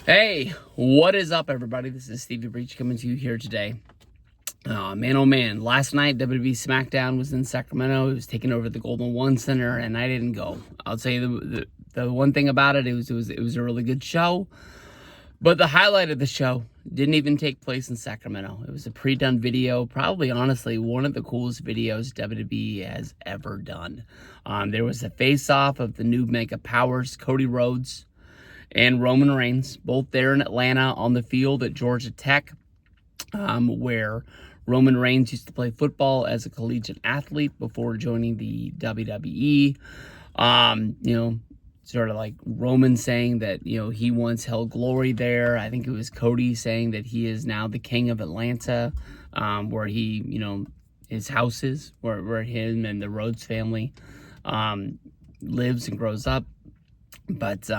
Hey, what is up, everybody? This is Stevie Breach coming to you here today. Man, oh man, last night WWE SmackDown was in Sacramento. It was taking over the Golden One Center, and I didn't go. I'll tell you the one thing about it, it was a really good show. But the highlight of the show didn't even take place in Sacramento. It was a pre-done video, probably honestly one of the coolest videos WWE has ever done. There was a face-off of the new Mega Powers, Cody Rhodes and Roman Reigns, both there in Atlanta on the field at Georgia Tech, where Roman Reigns used to play football as a collegiate athlete before joining the WWE. Sort of like Roman saying that, he once held glory there. I think it was Cody saying that he is now the king of Atlanta, where he, his house is, where him and the Rhodes family lives and grows up. But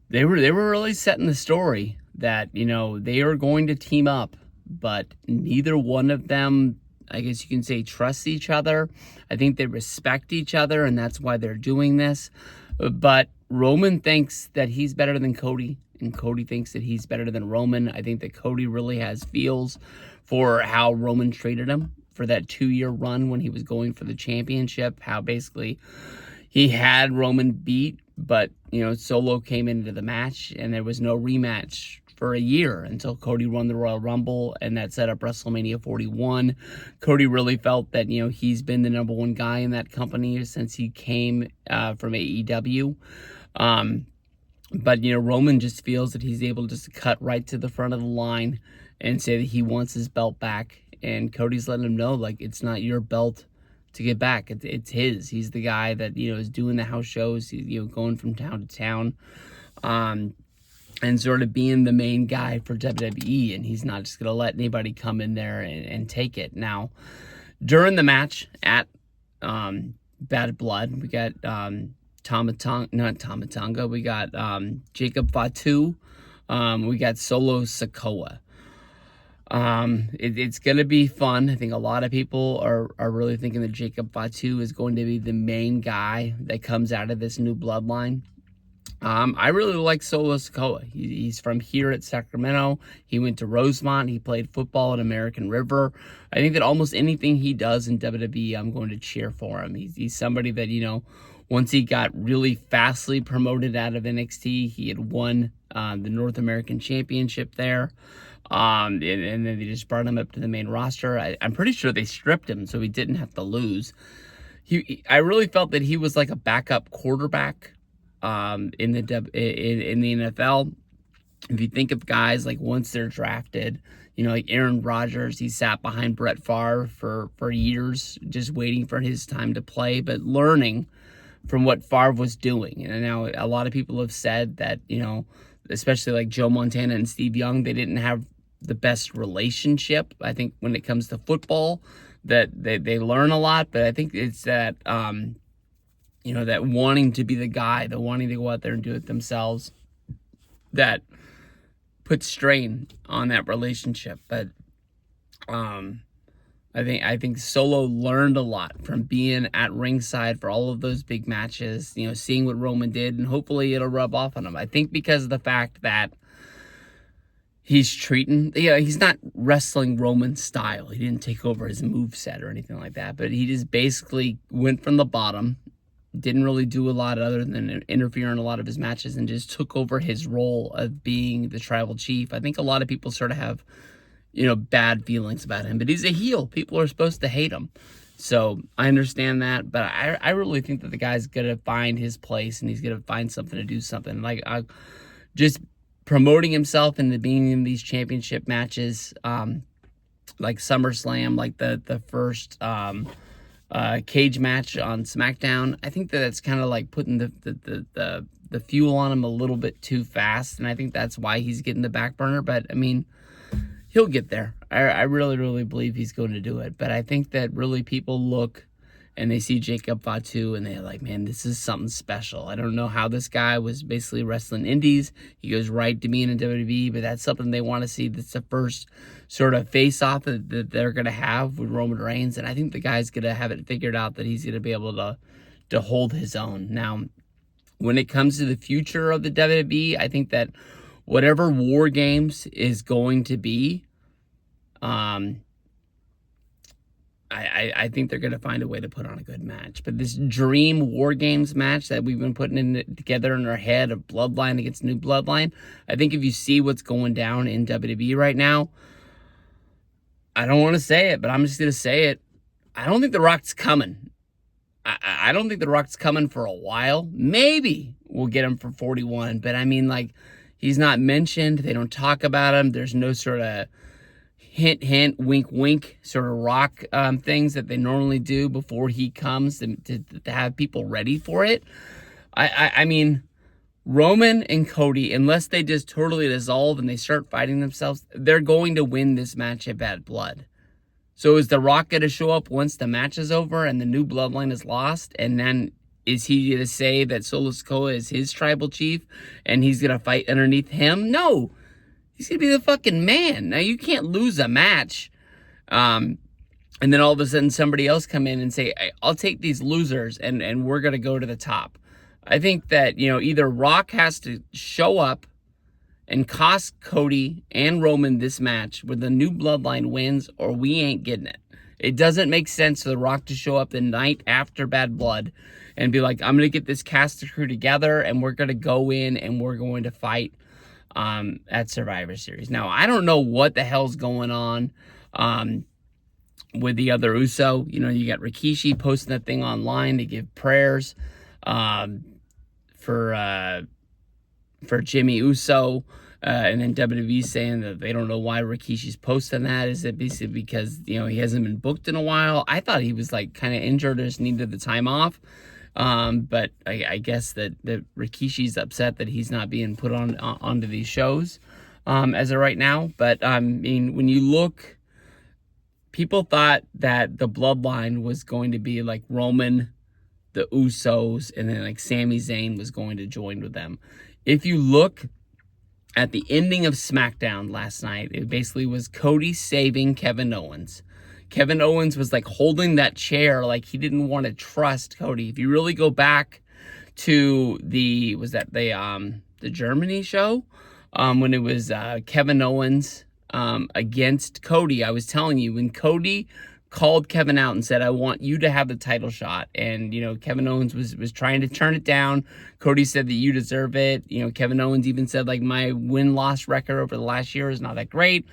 they were really setting the story that, they are going to team up, but neither one of them, I guess you can say, trust each other. I think they respect each other, and that's why they're doing this. But Roman thinks that he's better than Cody, and Cody thinks that he's better than Roman. I think that Cody really has feels for how Roman treated him for that 2-year run when he was going for the championship, how basically he had Roman beat, but, Solo came into the match, and there was no rematch for a year until Cody won the Royal Rumble, and that set up WrestleMania 41. Cody really felt that, he's been the number one guy in that company since he came from AEW. But, Roman just feels that he's able just to cut right to the front of the line and say that he wants his belt back. And Cody's letting him know, like, it's not your belt to get back. It's his. He's the guy that, is doing the house shows, he's, going from town to town, and sort of being the main guy for WWE, and he's not just going to let anybody come in there and take it. Now, during the match at Bad Blood, we got Tomatonga, we got Jacob Fatu, we got Solo Sikoa. It's going to be fun. I think a lot of people are really thinking that Jacob Fatu is going to be the main guy that comes out of this new bloodline. I really like Solo Sikoa. He's from here at Sacramento. He went to Rosemont. He played football at American River. I think that almost anything he does in WWE, I'm going to cheer for him. He's somebody that, once he got really fastly promoted out of NXT, he had won the North American Championship there. And then they just brought him up to the main roster. I'm pretty sure they stripped him so he didn't have to lose. I really felt that he was like a backup quarterback in the NFL. If you think of guys like once they're drafted, like Aaron Rodgers, he sat behind Brett Favre for years, just waiting for his time to play, but learning from what Favre was doing. And now a lot of people have said that, especially like Joe Montana and Steve Young, they didn't have the best relationship. I think when it comes to football, that they learn a lot, but I think it's that, that wanting to be the guy, the wanting to go out there and do it themselves, that puts strain on that relationship. But I think Solo learned a lot from being at ringside for all of those big matches, seeing what Roman did, and hopefully it'll rub off on him. I think because of the fact that he's not wrestling Roman style. He didn't take over his moveset or anything like that, but he just basically went from the bottom, didn't really do a lot other than interfere in a lot of his matches, and just took over his role of being the tribal chief. I think a lot of people sort of have, bad feelings about him, but he's a heel. People are supposed to hate him. So I understand that, but I really think that the guy's going to find his place, and he's going to find something to do something. Like, just promoting himself into being in these championship matches, like SummerSlam, like the first cage match on SmackDown. I think that's kind of like putting the fuel on him a little bit too fast, and I think that's why he's getting the back burner. But I mean, he'll get there. I really, really believe he's going to do it. But I think that really people look and they see Jacob Fatu and they're like, man, this is something special. I don't know how this guy was basically wrestling indies. He goes right to being in WWE, but that's something they want to see. That's the first sort of face-off that they're going to have with Roman Reigns. And I think the guy's going to have it figured out that he's going to be able to hold his own. Now, when it comes to the future of the WWE, I think that whatever War Games is going to be, I think they're going to find a way to put on a good match. But this dream War Games match that we've been putting together in our head of Bloodline against New Bloodline, I think if you see what's going down in WWE right now, I don't want to say it, but I'm just going to say it. I don't think The Rock's coming. I don't think The Rock's coming for a while. Maybe we'll get him for 41. But I mean, like, he's not mentioned. They don't talk about him. There's no sort of hint, hint, wink, wink sort of Rock things that they normally do before he comes to have people ready for it. I mean, Roman and Cody, unless they just totally dissolve and they start fighting themselves, they're going to win this match at Bad Blood. So is The Rock going to show up once the match is over and the New Bloodline is lost? And then is he going to say that Solo Sikoa is his tribal chief and he's going to fight underneath him? No. He's going to be the fucking man. Now, you can't lose a match. And then all of a sudden somebody else come in and say, hey, I'll take these losers and we're going to go to the top. I think that, either Rock has to show up and cost Cody and Roman this match where the New Bloodline wins, or we ain't getting it. It doesn't make sense for The Rock to show up the night after Bad Blood and be like, I'm going to get this cast of crew together and we're going to go in and we're going to fight at Survivor Series. Now, I don't know what the hell's going on with the other Uso. You got Rikishi posting that thing online to give prayers for Jimmy Uso, and then WWE saying that they don't know why Rikishi's posting that. Is it basically because, he hasn't been booked in a while? I thought he was like kind of injured or just needed the time off. But I guess that Rikishi's upset that he's not being put onto these shows as of right now. But I mean, when you look, people thought that the Bloodline was going to be like Roman, the Usos, and then like Sami Zayn was going to join with them. If you look at the ending of SmackDown last night, it basically was Cody saving Kevin Owens. Kevin Owens was like holding that chair like he didn't want to trust Cody. If you really go back to the Germany show, when it was Kevin Owens against Cody, I was telling you, when Cody called Kevin out and said, I want you to have the title shot. And, Kevin Owens was trying to turn it down. Cody said that you deserve it. Kevin Owens even said, like, my win-loss record over the last year is not that great.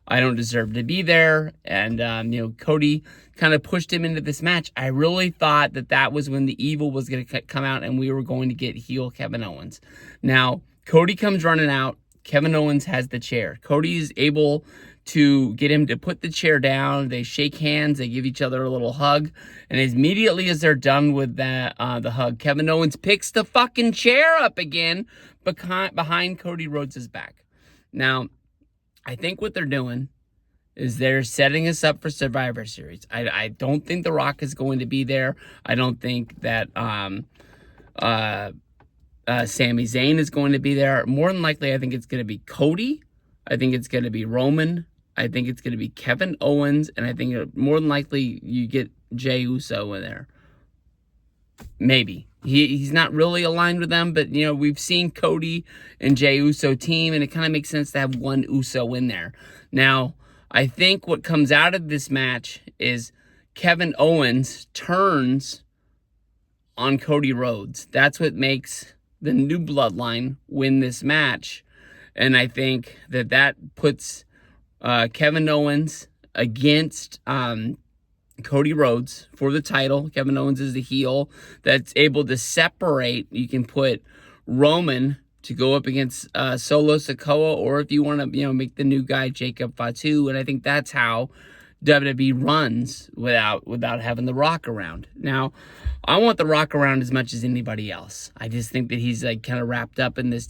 I don't deserve to be there. And, Cody kind of pushed him into this match. I really thought that was when the evil was going to come out and we were going to get heel Kevin Owens. Now, Cody comes running out. Kevin Owens has the chair. Cody is able to get him to put the chair down. They shake hands. They give each other a little hug. And immediately as they're done with that, the hug, Kevin Owens picks the fucking chair up again behind Cody Rhodes' back. Now, I think what they're doing is they're setting us up for Survivor Series. I don't think The Rock is going to be there. I don't think that Sami Zayn is going to be there. More than likely, I think it's going to be Cody. I think it's going to be Roman. I think it's going to be Kevin Owens. And I think more than likely you get Jey Uso in there. Maybe. He's not really aligned with them, but, we've seen Cody and Jey Uso team, and it kind of makes sense to have one Uso in there. Now, I think what comes out of this match is Kevin Owens turns on Cody Rhodes. That's what makes the New Bloodline win this match. And I think that puts Kevin Owens against Cody Rhodes for the title. Kevin Owens is the heel that's able to separate. You can put Roman to go up against Solo Sikoa, or if you want to, make the new guy Jacob Fatu. And I think that's how WWE runs without having The Rock around. Now, I want The Rock around as much as anybody else. I just think that he's like kind of wrapped up in this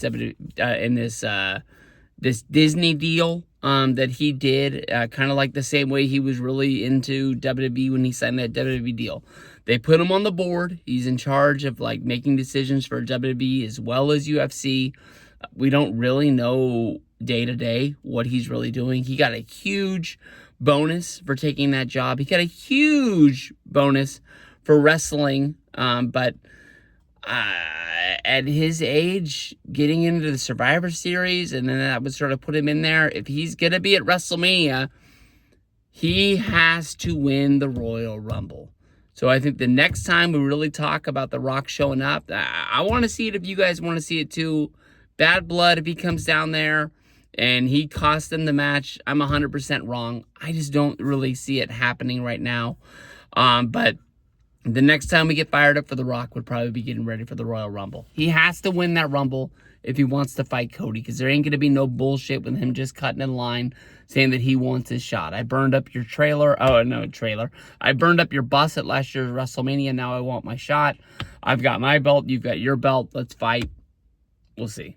this Disney deal that he did, kind of like the same way he was really into WWE when he signed that WWE deal. They put him on the board. He's in charge of like making decisions for WWE as well as UFC. We don't really know day to day what he's really doing. He got a huge bonus for taking that job. He got a huge bonus for wrestling, but at his age, getting into the Survivor Series, and then that would sort of put him in there. If he's going to be at WrestleMania, he has to win the Royal Rumble. So I think the next time we really talk about The Rock showing up, I want to see it if you guys want to see it too. Bad Blood, if he comes down there and he costs them the match, I'm 100% wrong. I just don't really see it happening right now. But the next time we get fired up for The Rock would probably be getting ready for the Royal Rumble. He has to win that Rumble if he wants to fight Cody, because there ain't going to be no bullshit with him just cutting in line saying that he wants his shot. I burned up your trailer. Oh, no, trailer. I burned up your bus at last year's WrestleMania. Now I want my shot. I've got my belt. You've got your belt. Let's fight. We'll see.